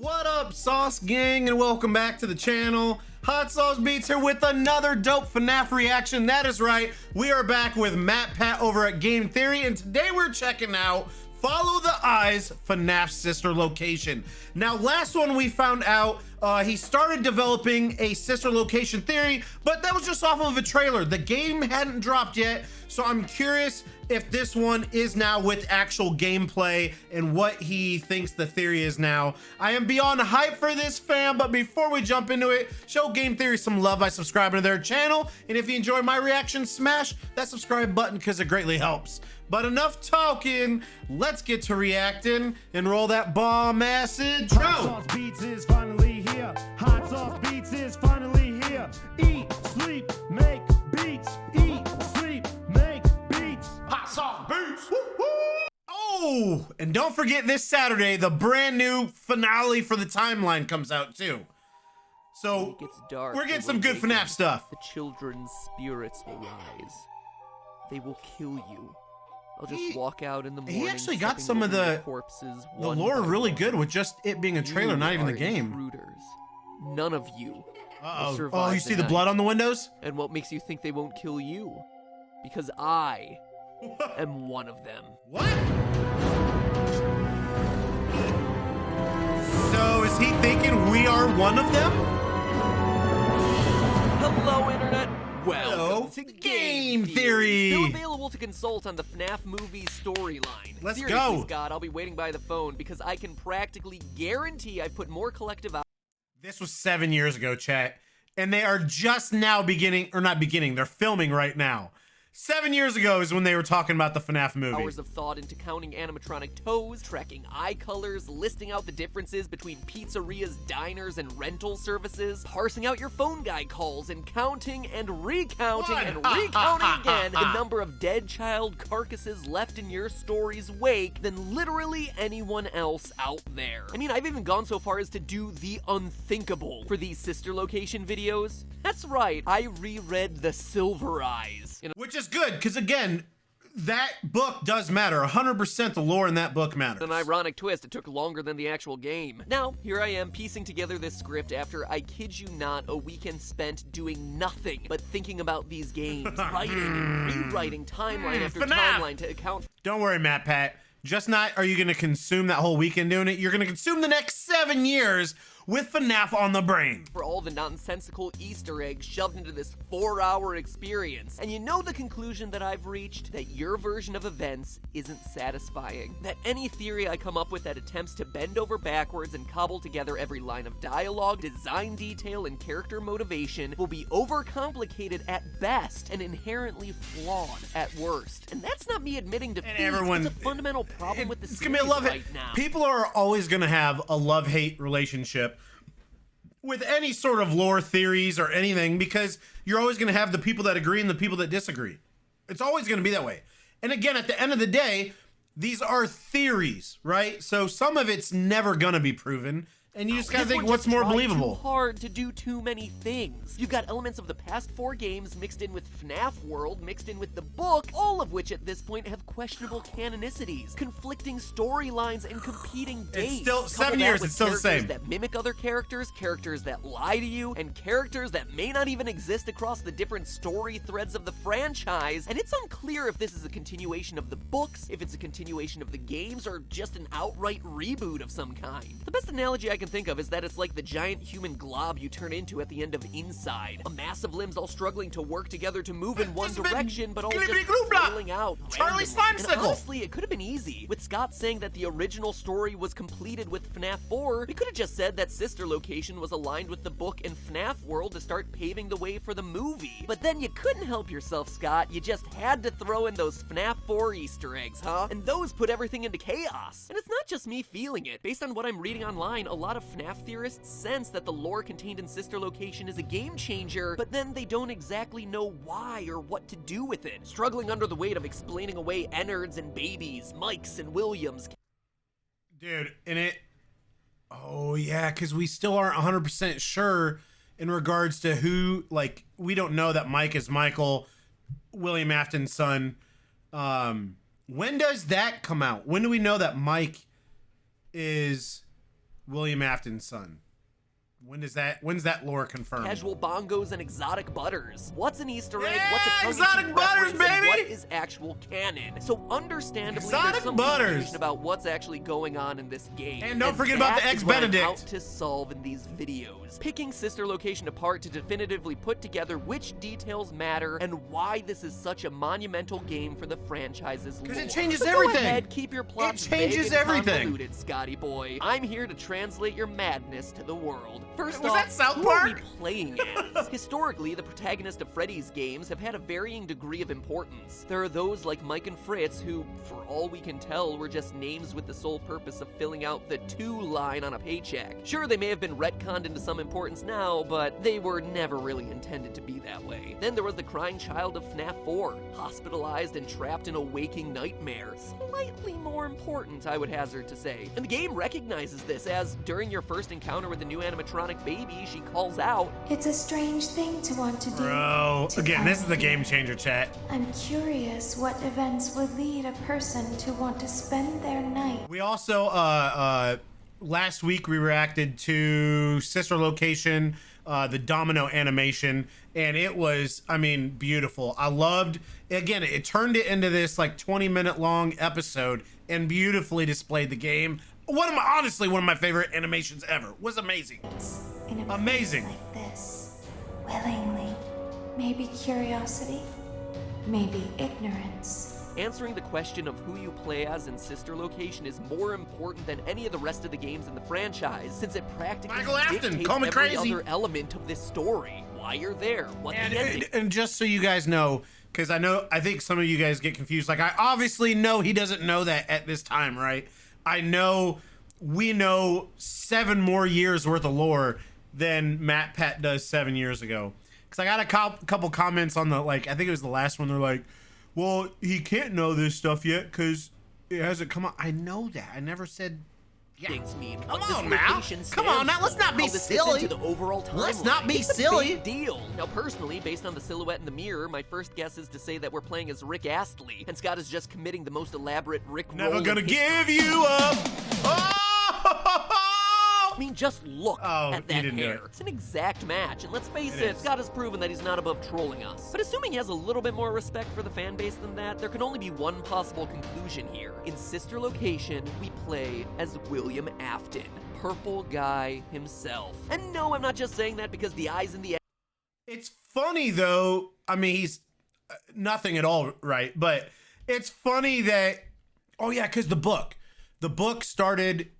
What up, Sauce Gang, and welcome back to the channel. Hot Sauce Beats here with another dope FNAF reaction. That is right, we are back with Matt Pat over at Game Theory, and today we're checking out Follow the Eyes, FNAF sister location. Now, last one we found out he started developing a sister location theory, but that was just off of a trailer. The game hadn't dropped yet, so I'm curious if this one is now with actual gameplay and what he thinks the theory is now. I am beyond hype for this, fam, but before we jump into it, show Game Theory some love by subscribing to their channel, and if you enjoy my reaction, smash that subscribe button because it greatly helps. But enough talking, let's get to reacting and roll that bomb ass intro. Hot Sauce Beats is finally here. Hot Sauce Beats is finally here. Eat, sleep, make beats. Eat, sleep, make beats. Hot Sauce Beats. Woo-hoo! Oh, and don't forget this Saturday, the brand new finale for the timeline comes out too. So it gets dark, we're getting some good FNAF stuff. The children's spirits will rise. They will kill you. I'll just walk out in the morning. He actually got some of the corpses. The lore really good with just it being a trailer, not even the game. Intruders. None of you. Oh, you see the blood on the windows? And what makes you think they won't kill you? Because I am one of them. What? So is he thinking we are one of them? Hello, Internet. Welcome to Game Theory. Still available to consult on the FNAF movie storyline. Let's Seriously, go. Scott, I'll be waiting by the phone because I can practically guarantee I've put more collective hours. This was 7 years ago, chat. And they are just now beginning, or not beginning, they're filming right now. 7 years ago is when they were talking about the FNAF movie. Hours of thought into counting animatronic toes, tracking eye colors, listing out the differences between pizzerias, diners, and rental services, parsing out your phone guy calls, and counting and recounting and recounting again the number of dead child carcasses left in your story's wake than literally anyone else out there. I mean, I've even gone so far as to do the unthinkable for these sister location videos. That's right, I reread The Silver Eyes. Which is good, because again, that book does matter. 100% the lore in that book matters. An ironic twist, it took longer than the actual game. Now, here I am piecing together this script after, I kid you not, a weekend spent doing nothing but thinking about these games, writing and rewriting timeline after timeline to account for— Don't worry, Matt Pat. Just not are you going to consume that whole weekend doing it, you're going to consume the next 7 years with FNAF on the brain. For all the nonsensical Easter eggs shoved into this 4-hour experience. And you know the conclusion that I've reached? That your version of events isn't satisfying. That any theory I come up with that attempts to bend over backwards and cobble together every line of dialogue, design detail, and character motivation will be overcomplicated at best and inherently flawed at worst. And that's not me admitting defeat. It's a fundamental problem with the series right now. People are always going to have a love-hate relationship with any sort of lore theories or anything, because you're always going to have the people that agree and the people that disagree. It's always going to be that way. And again, at the end of the day, these are theories, right? So some of it's never going to be proven. And you just gotta think what's more believable. Too hard to do too many things. You've got elements of the past 4 games mixed in with FNAF World, mixed in with the book, all of which at this point have questionable canonicities, conflicting storylines, and competing dates. It's still 7 years, it's still the same. Characters that mimic other characters, characters that lie to you, and characters that may not even exist across the different story threads of the franchise. And it's unclear if this is a continuation of the books, if it's a continuation of the games, or just an outright reboot of some kind. The best analogy I can think of is that it's like the giant human glob you turn into at the end of Inside. A mass of limbs all struggling to work together to move in one direction, but all just failing out. Charlie Slimesicle! And honestly, it could have been easy. With Scott saying that the original story was completed with FNAF 4, we could have just said that sister location was aligned with the book and FNAF World to start paving the way for the movie. But then you couldn't help yourself, Scott. You just had to throw in those FNAF 4 Easter eggs, huh? And those put everything into chaos. And it's not just me feeling it. Based on what I'm reading online, a lot of FNAF theorists sense that the lore contained in sister location is a game changer, but then they don't exactly know why or what to do with it, struggling under the weight of explaining away Ennards and babies, Mikes and Williams. Dude, and it... Oh, yeah, because we still aren't 100% sure in regards to who... Like, we don't know that Mike is Michael, William Afton's son. When does that come out? When do we know that Mike is William Afton's son? When's that lore confirmed? Casual bongos and exotic butters. What's an Easter egg? Yeah, What's a tongue-in-cheek exotic butters, reference, and baby! what is actual canon? So understandably, Exotic there's some butters. confusion about what's actually going on in this game. And don't forget about the that is what I'm ex-Benedict. out to solve in these videos. Picking Sister Location apart to definitively put together which details matter and why this is such a monumental game for the franchise's lore. Because it changes So everything. Go ahead, keep your plots It changes vague and everything. convoluted, Scotty boy. I'm here to translate your madness to the world. First Was off, that South who are we Park? playing as? Historically, the protagonist of Freddy's games have had a varying degree of importance. There are those like Mike and Fritz who, for all we can tell, were just names with the sole purpose of filling out the "to" line on a paycheck. Sure, they may have been retconned into some importance now, but they were never really intended to be that way. Then there was the crying child of Fnaf 4, hospitalized and trapped in a waking nightmare. Slightly more important, I would hazard to say. And the game recognizes this as, during your first encounter with the new animatronic baby, she calls out, It's a strange thing to want to do. Bro, to again, this is the find game changer, chat. I'm curious what events would lead a person to want to spend their night. We also, last week we reacted to Sister Location, the domino animation, and it was, I mean, beautiful. I loved, again, it turned it into this like 20-minute long episode and beautifully displayed the game. Honestly, one of my favorite animations ever. Was amazing. In a Amazing. place like this, willingly. Maybe curiosity, maybe ignorance. answering the question of who you play as in Sister Location is more important than any of the rest of the games in the franchise, since it practically Michael Afton, dictates call me every crazy. other element of this story. Why you're there, what the ending. And just so you guys know, because I think some of you guys get confused. Like, I obviously know he doesn't know that at this time, right? I know we know 7 more years worth of lore than Matt Pat does 7 years ago. Because I got a couple comments on the, like, I think it was the last one. They're like, well, he can't know this stuff yet because it hasn't come out. I know that. I never said. Yeah. Things mean. Come what this on now. location Come on stands now. Let's for, not be how this fits silly. into the overall timeline. Let's not be It's a silly. big deal. Now, personally, based on the silhouette in the mirror, my first guess is to say that we're playing as Rick Astley, and Scott is just committing the most elaborate Rick roll Never in gonna history. give you up. Oh! I mean, just look Oh, at he that didn't do hair. it. It's an exact match, and let's face It it, is. Scott has proven that he's not above trolling us. But assuming he has a little bit more respect for the fan base than that, there can only be one possible conclusion here. In Sister Location, we play as William Afton, Purple Guy himself. And no, I'm not just saying that because the eyes in the It's funny though. I mean, he's nothing at all, right? But it's funny that, oh yeah, because the book started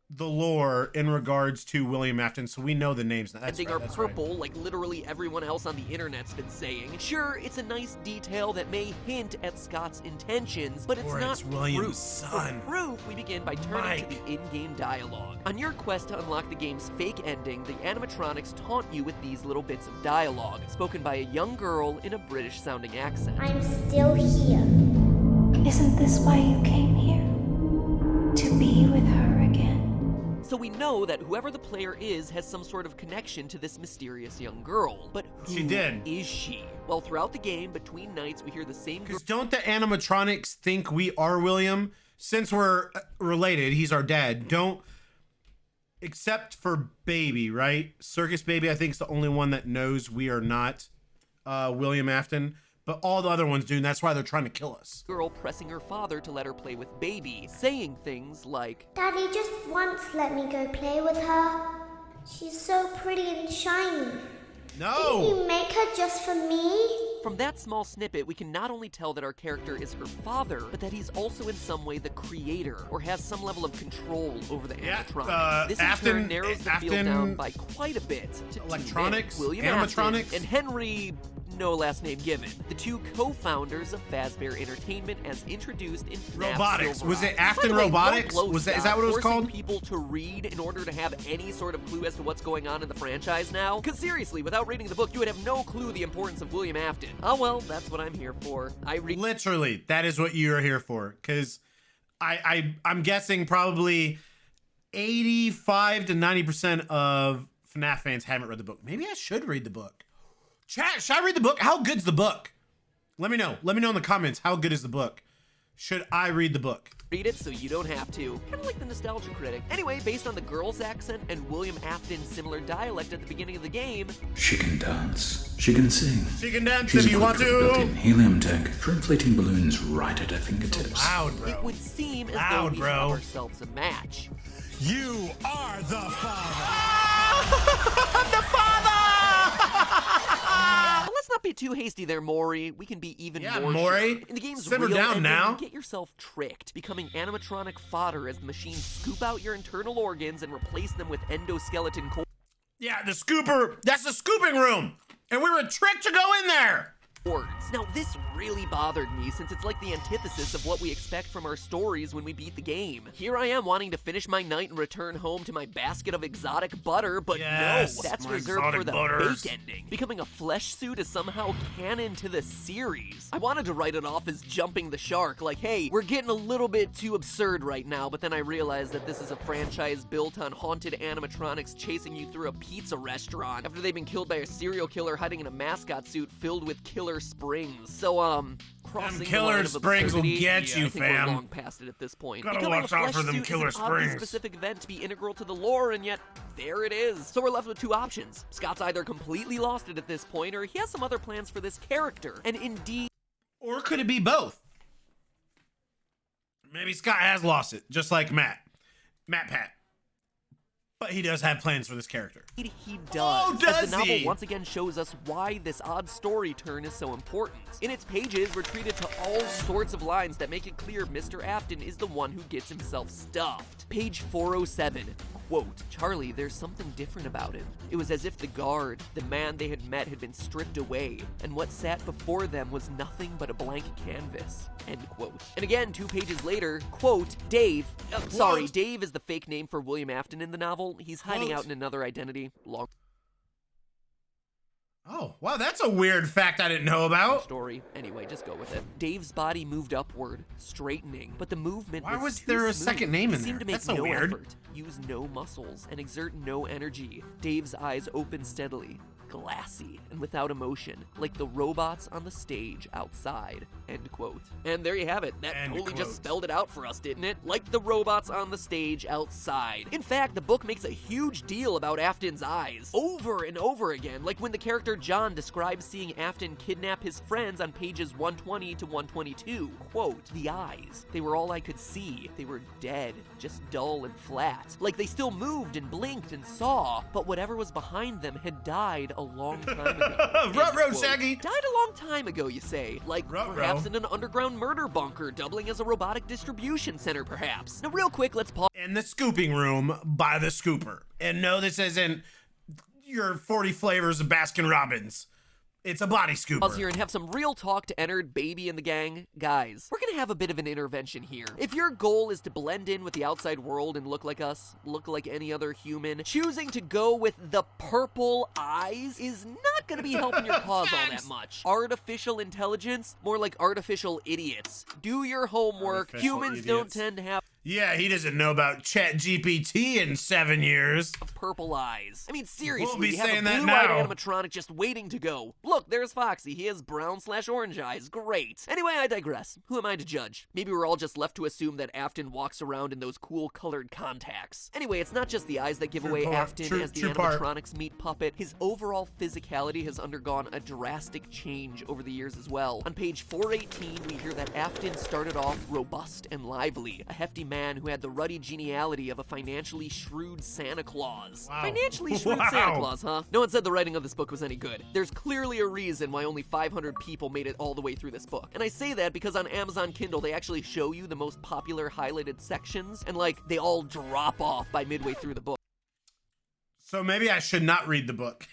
the lore in regards to William Afton, so we know the names now. That's ending right, are that's right. purple, like literally everyone else on the internet's been saying. Sure, it's a nice detail that may hint at Scott's intentions, but it's Or not it's William's proof. son. For proof, we begin by turning Mike. to the in-game dialogue. On your quest to unlock the game's fake ending, the animatronics taunt you with these little bits of dialogue, spoken by a young girl in a British-sounding accent. I'm still here. Isn't this why you came here? To be with her again? So we know that whoever the player is has some sort of connection to this mysterious young girl. But who She did. is she? Well, throughout the game, between nights, we hear the same Because don't the animatronics think we are William? Since we're related, he's our dad. Don't, except for Baby, right? Circus Baby, I think, is the only one that knows we are not William Afton. But all the other ones do, and that's why they're trying to kill us. girl pressing her father to let her play with Baby, saying things like, Daddy just once let me go play with her. She's so pretty and shiny. Didn't No! you make her just for me? From that small snippet, we can not only tell that our character is her father, but that he's also in some way the creator, or has some level of control over the Yeah, animatronics. This in Afton- turn narrows the field Afton- down by quite a bit to two Electronics, men, William animatronics. Afton and Henry, no last name given, the two co-founders of Fazbear Entertainment as introduced in FNAF Robotics. Silver Was it Eyes. Afton By the way, Robotics? low blow, Was that- is Scott, that what it was forcing called? people to read in order to have any sort of clue as to what's going on in the franchise now? Because seriously, without reading the book, you would have no clue the importance of William Afton. Oh well, that's what I'm here for. Literally, that is what you're here for. Because I'm guessing probably 85 to 90% of FNAF fans haven't read the book. Maybe I should read the book. Chat, should I read the book? How good's the book? Let me know. Let me know in the comments. How good is the book? Should I read the book? Read it so you don't have to. Kind of like the nostalgia critic. Anyway, based on the girl's accent and William Afton's similar dialect at the beginning of the game, she can dance. She can sing. She can dance She's if you want equipped with to. built-in helium tech for inflating balloons right at her fingertips. Loud, bro. it would seem as Loud, though we bro. have ourselves a match. You are the father. The father! But let's not be too hasty there, Maury. We can be even Yeah, more Maury. sure. In the game's Simmer real down ending, now. you get yourself tricked, becoming animatronic fodder as the machines scoop out your internal organs and replace them with endoskeleton core. Yeah, the scooper. That's the scooping room. And we were tricked to go in there. Now, this really bothered me since it's like the antithesis of what we expect from our stories when we beat the game. Here I am wanting to finish my night and return home to my basket of exotic butter, but Yes, no, that's my reserved for exotic the butters. fake ending. Becoming a flesh suit is somehow canon to the series. I wanted to write it off as jumping the shark, like, hey, we're getting a little bit too absurd right now, but then I realized that this is a franchise built on haunted animatronics chasing you through a pizza restaurant after they've been killed by a serial killer hiding in a mascot suit filled with killer springs. So, crossing Them killer the line of springs will absurdity, get you, I think fam. We're long past it at this point. Gotta Becoming watch a out flesh for them suit killer is an oddly springs. specific event to be integral to the lore, and yet there it is. So we're left with two options. Scott's either completely lost it at this point, or he has some other plans for this character. And indeed, Or could it be both? Maybe Scott has lost it, just like Matt Pat. But he does have plans for this character. he does. Oh, does as the novel he? once again shows us why this odd story turn is so important. In its pages, we're treated to all sorts of lines that make it clear Mr. Afton is the one who gets himself stuffed. Page 407. Quote, Charlie, there's something different about him. It was as if the guard, the man they had met, had been stripped away, and what sat before them was nothing but a blank canvas. End quote. And again, 2 pages later, quote, Dave, sorry, Dave is the fake name for William Afton in the novel. He's hiding Quote. out in another identity. Long Oh, wow, that's a weird fact I didn't know about. story. Anyway, just go with it. Dave's body moved upward, straightening, but the movement Why was too there a smooth. second name in He seemed there? to make That's so no weird. effort, use no muscles, and exert no energy. Dave's eyes opened steadily, glassy, and without emotion, like the robots on the stage outside. End quote. And there you have it. That End totally quote. just spelled it out for us, didn't it? Like the robots on the stage outside. In fact, the book makes a huge deal about Afton's eyes, over and over again, like when the character John describes seeing Afton kidnap his friends on pages 120 to 122. Quote, the eyes, they were all I could see. They were dead, just dull and flat. Like they still moved and blinked and saw, but whatever was behind them had died a long time ago. End Ruh-roh, quote. Shaggy. Died a long time ago, you say? Like Ruh-roh. perhaps in an underground murder bunker, doubling as a robotic distribution center, perhaps. Now, real quick, let's pause. In the scooping room by the scooper. And no, this isn't your 40 flavors of Baskin Robbins. It's a body scooper. Pause here and have some real talk to Ennard, Baby, and the gang. Guys, we're gonna have a bit of an intervention here. If your goal is to blend in with the outside world and look like us, look like any other human, choosing to go with the purple eyes is not gonna be helping your cause all that much. Artificial intelligence? More like artificial idiots. Do your homework. Artificial Humans idiots. don't tend to have Yeah, he doesn't know about ChatGPT in 7 years. purple eyes. I mean, seriously, We'll be we have a saying that blue-eyed now. animatronic just waiting to go. Look, there's Foxy. He has brown/orange eyes. Great. Anyway, I digress. Who am I to judge? Maybe we're all just left to assume that Afton walks around in those cool colored contacts. Anyway, it's not just the eyes that give away part. Afton True- as the true part. animatronic's meat puppet. His overall physicality has undergone a drastic change over the years as well. On page 418, we hear that Afton started off robust and lively, a hefty man who had the ruddy geniality of a financially shrewd Santa Claus. Wow. Financially shrewd Wow. Santa Claus, huh? No one said the writing of this book was any good. There's clearly a reason why only 500 people made it all the way through this book. And I say that because on Amazon Kindle, they actually show you the most popular highlighted sections, and like, they all drop off by midway through the book. So maybe I should not read the book.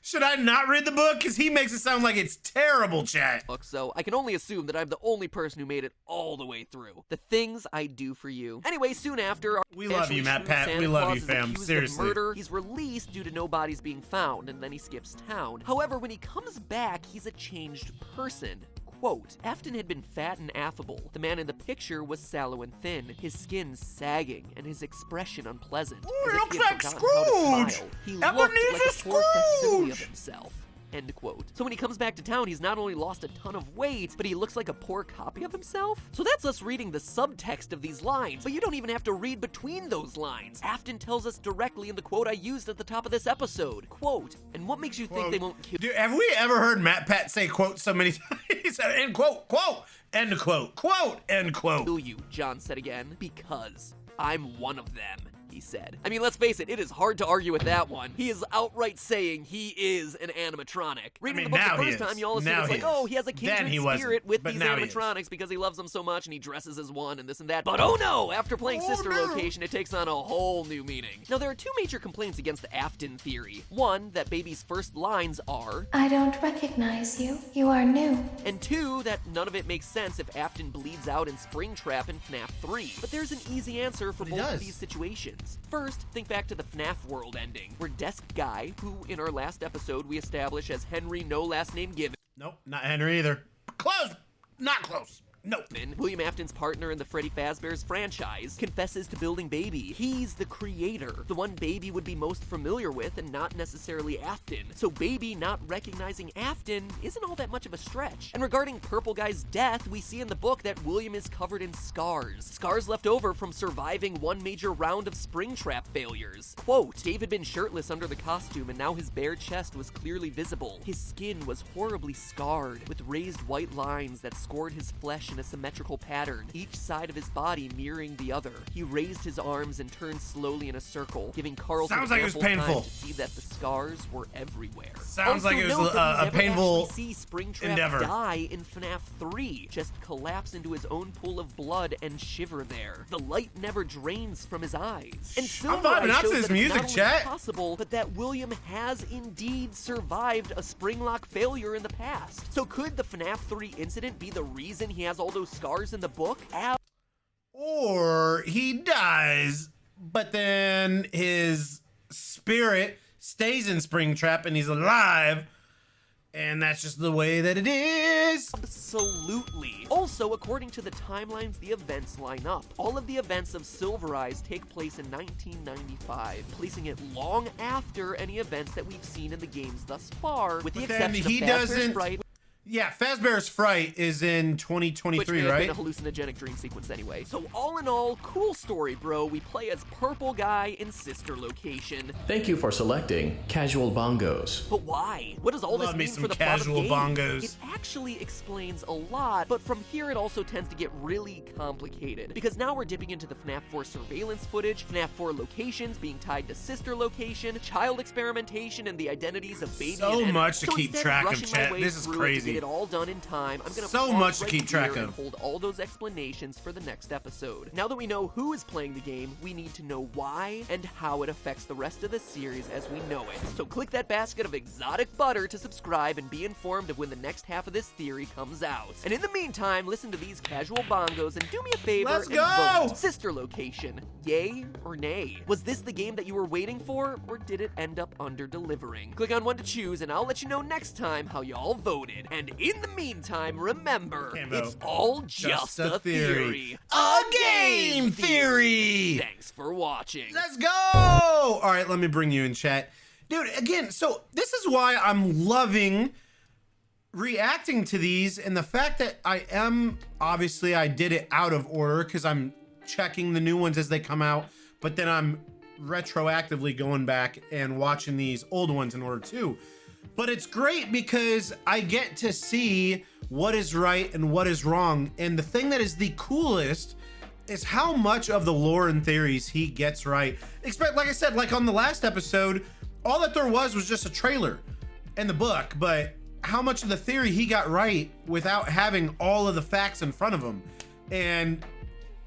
Should I not read the book? Because he makes it sound like it's terrible, chat. So I can only assume that I'm the only person who made it all the way through. The things I do for you. Anyway, soon after, our We love you, financially Matt shrewd Pat. Santa We love Claus you, is fam. accused of Seriously. murder. He's released due to no bodies being found, and then he skips town. However, when he comes back, he's a changed person. Quote, Afton had been fat and affable. The man in the picture was sallow and thin, his skin sagging, and his expression unpleasant. Ooh, as he if looks had like forgotten how to Scrooge! smile. He looked like Ebenezer a poor facsimile of Scrooge! himself. end quote. So when he comes back to town, he's not only lost a ton of weight, but he looks like a poor copy of himself. So that's us reading the subtext of these lines, but you don't even have to read between those lines. Afton tells us directly in the quote I used at the top of this episode. Quote, and what makes you think they won't kill— Dude, have we ever heard Matt Pat say quote so many times? End quote, quote, end quote, end quote. kill you, John said again, because I'm one of them, he said. I mean, let's face it is hard to argue with that one. He is outright saying he is an animatronic. Reading the book the first time, you all assume it's like, oh, he has a kindred spirit with these animatronics because he loves them so much and he dresses as one and this and that. But oh no, after playing Sister Location, it takes on a whole new meaning. Now, there are two major complaints against the Afton theory. One, that Baby's first lines are, I don't recognize you. You are new. and two, that none of it makes sense if Afton bleeds out in Springtrap in FNAF 3. But there's an easy answer for both of these situations. First, think back to the FNAF world ending, where Desk Guy, who in our last episode we establish as Henry no last name given— Nope, not Henry either. Close, not close. Nope. William Afton's partner in the Freddy Fazbear's franchise, confesses to building Baby. He's the creator, the one Baby would be most familiar with and not necessarily Afton. So Baby not recognizing Afton isn't all that much of a stretch. And regarding Purple Guy's death, we see in the book that William is covered in scars. Scars left over from surviving one major round of Springtrap failures. Quote, Dave had been shirtless under the costume and now his bare chest was clearly visible. His skin was horribly scarred, with raised white lines that scored his flesh in a symmetrical pattern, each side of his body mirroring the other. He raised his arms and turned slowly in a circle, giving Carlton Sounds like it was ample painful. time to see that the scars were everywhere. Sounds Also like it was note that we a never painful actually see Springtrap endeavor. die in FNAF 3, just collapse into his own pool of blood and shiver there. The light never drains from his eyes. And Silver vibing Eye out to shows this that it's music, not only chat. possible, but that William has indeed survived a Springlock failure in the past. So could the FNAF 3 incident be the reason he has all those scars in the book? Or he dies, but then his spirit stays in Springtrap and he's alive, and that's just the way that it is. Absolutely. Also, according to the timelines the events line up, all of the events of Silver Eyes take place in 1995, placing it long after any events that we've seen in the games thus far, with the exception of Fazbear's Fright. Yeah, Fazbear's Fright is in 2023, Which may have right? been a hallucinogenic dream sequence anyway. So all in all, cool story, bro. We play as Purple Guy in Sister Location. Thank you for selecting Casual Bongos. But why? What does all Love this me mean some for the plot of the casual game? bongos. It actually explains a lot, but from here it also tends to get really complicated. Because now we're dipping into the FNAF 4 surveillance footage, FNAF 4 locations being tied to Sister Location, child experimentation, and the identities of Baby So and Emmett. much to So keep instead track of, rushing my chat. way This is through it crazy. To get it all done in time, I'm gonna So pause much to right keep track here of. and hold all those explanations for the next episode. Now that we know who is playing the game, we need to know why and how it affects the rest of the series as we know it. So click that basket of exotic butter to subscribe and be informed of when the next half of this theory comes out. And in the meantime, listen to these casual bongos and do me a favor Let's and go! vote. Sister Location, yay or nay? Was this the game that you were waiting for, or did it end up under-delivering? Click on one to choose and I'll let you know next time how y'all voted. And in the meantime, remember, Can't vote. it's all just a theory. A game theory. Thanks for watching. Let's go. All right, let me bring you in, chat. Dude, again, so this is why I'm loving reacting to these, and the fact that obviously I did it out of order because I'm checking the new ones as they come out, but then I'm retroactively going back and watching these old ones in order too. But it's great because I get to see what is right and what is wrong. And the thing that is the coolest is how much of the lore and theories he gets right. Like I said, like on the last episode, all that there was just a trailer and the book, but how much of the theory he got right without having all of the facts in front of him. And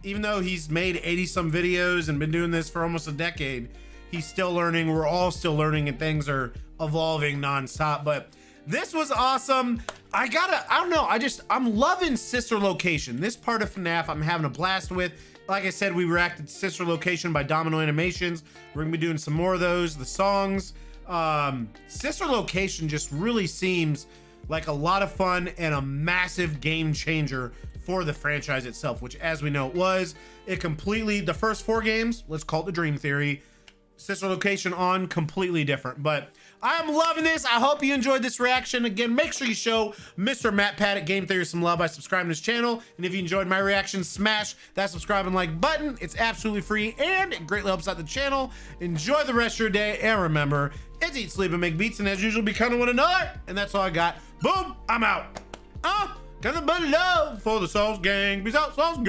even though he's made 80 some videos and been doing this for almost a decade, he's still learning. We're all still learning, and things are evolving nonstop. But this was awesome. I don't know. I'm loving Sister Location. This part of FNAF I'm having a blast with. Like I said, we reacted to Sister Location by Domino Animations. We're gonna be doing some more of those. The songs. Sister Location just really seems like a lot of fun and a massive game changer for the franchise itself, which, as we know, it was. It completely, the first 4 games, let's call it the Dream Theory, sister location on completely different. But I'm loving this. I hope you enjoyed this reaction. Again, make sure you show Mr. Matt Pat at Game Theory some love by subscribing to his channel. And if you enjoyed my reaction, smash that subscribe and like button. It's absolutely free and it greatly helps out the channel. Enjoy the rest of your day. And remember, it's eat, sleep, and make beats. And as usual, be kind of one another. And that's all I got. Boom, I'm out. Nothing but love for the Sauce Gang. Peace out, Sauce Gang.